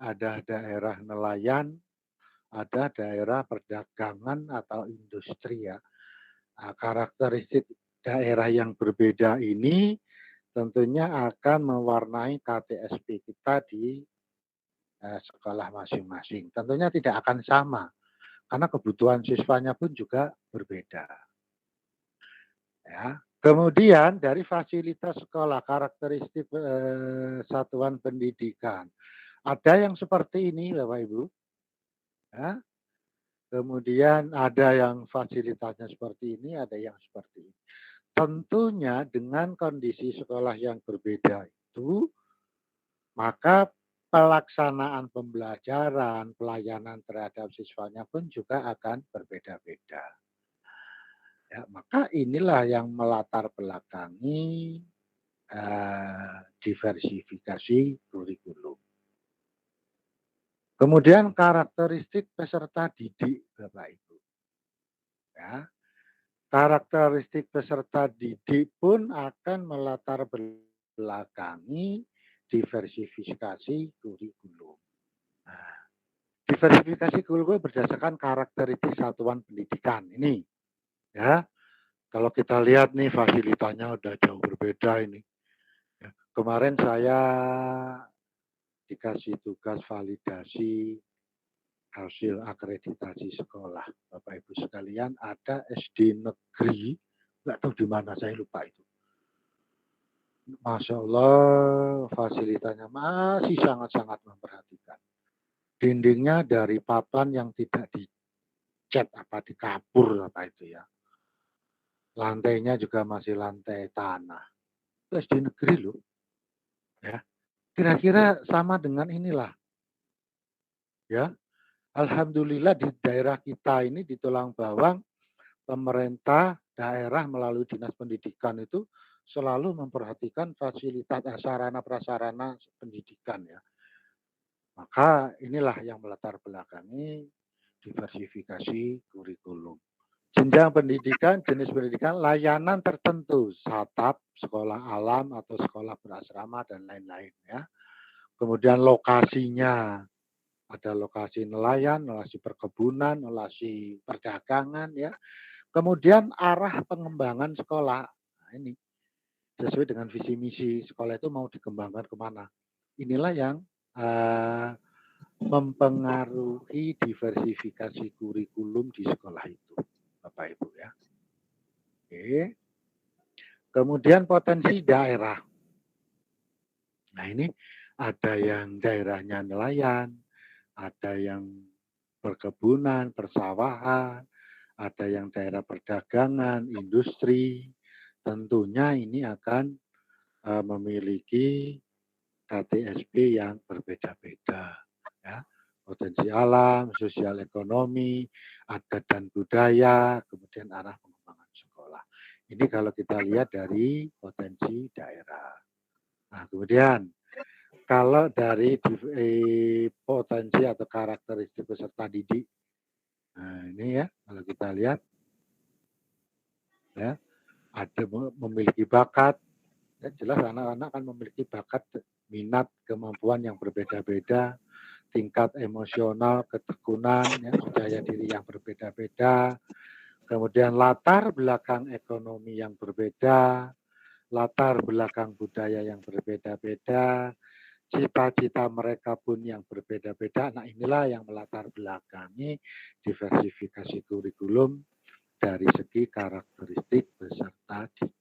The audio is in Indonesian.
ada daerah nelayan, ada daerah perdagangan atau industri ya. Nah, karakteristik daerah yang berbeda ini tentunya akan mewarnai KTSP kita di sekolah masing-masing. Tentunya tidak akan sama karena kebutuhan siswanya pun juga berbeda. Ya. Kemudian dari fasilitas sekolah, karakteristik satuan pendidikan. Ada yang seperti ini, Bapak Ibu. Ya. Kemudian ada yang fasilitasnya seperti ini, ada yang seperti ini. Tentunya dengan kondisi sekolah yang berbeda itu, maka pelaksanaan pembelajaran, pelayanan terhadap siswanya pun juga akan berbeda-beda. Ya, maka inilah yang melatar belakangi diversifikasi kurikulum. Kemudian karakteristik peserta didik, Bapak Ibu. Ya, karakteristik peserta didik pun akan melatar belakangi diversifikasi kurikulum. Nah, diversifikasi kurikulum berdasarkan karakteristik satuan pendidikan ini. Ya, kalau kita lihat nih fasilitasnya udah jauh berbeda ini. Ya, kemarin saya dikasih tugas validasi hasil akreditasi sekolah. Bapak Ibu sekalian, ada SD negeri, nggak tahu di mana, saya lupa itu. Masya Allah, fasilitasnya masih sangat-sangat memperhatikan. Dindingnya dari papan yang tidak dicat apa dikapur apa itu ya. Lantainya juga masih lantai tanah. Itu SD negeri loh. Ya. Kira-kira sama dengan inilah. Ya. Alhamdulillah di daerah kita ini di Tulang Bawang, pemerintah daerah melalui Dinas Pendidikan itu selalu memperhatikan fasilitas sarana prasarana pendidikan ya. Maka inilah yang melatar belakangi diversifikasi kurikulum. Jenjang pendidikan, jenis pendidikan, layanan tertentu, SATAP, sekolah alam atau sekolah berasrama dan lain-lain ya. Kemudian lokasinya, ada lokasi nelayan, lokasi perkebunan, lokasi perdagangan ya. Kemudian arah pengembangan sekolah. Nah, ini sesuai dengan visi misi sekolah itu mau dikembangkan kemana. Inilah yang mempengaruhi diversifikasi kurikulum di sekolah itu, Bapak Ibu ya. Oke. Kemudian potensi daerah. Nah ini ada yang daerahnya nelayan, ada yang perkebunan, persawahan, ada yang daerah perdagangan, industri. Tentunya ini akan memiliki KTSP yang berbeda-beda. Ya. Potensi alam, sosial ekonomi, adat dan budaya, kemudian arah pengembangan sekolah. Ini kalau kita lihat dari potensi daerah. Nah, kemudian kalau dari potensi atau karakteristik peserta didik, nah ini ya, kalau kita lihat, ya, ada memiliki bakat, ya jelas anak-anak kan memiliki bakat, minat, kemampuan yang berbeda-beda, tingkat emosional, ketekunan, ya, daya diri yang berbeda-beda, kemudian latar belakang ekonomi yang berbeda, latar belakang budaya yang berbeda-beda, cita-cita mereka pun yang berbeda-beda. Nah inilah yang melatar belakangi diversifikasi kurikulum dari segi karakteristik peserta didik.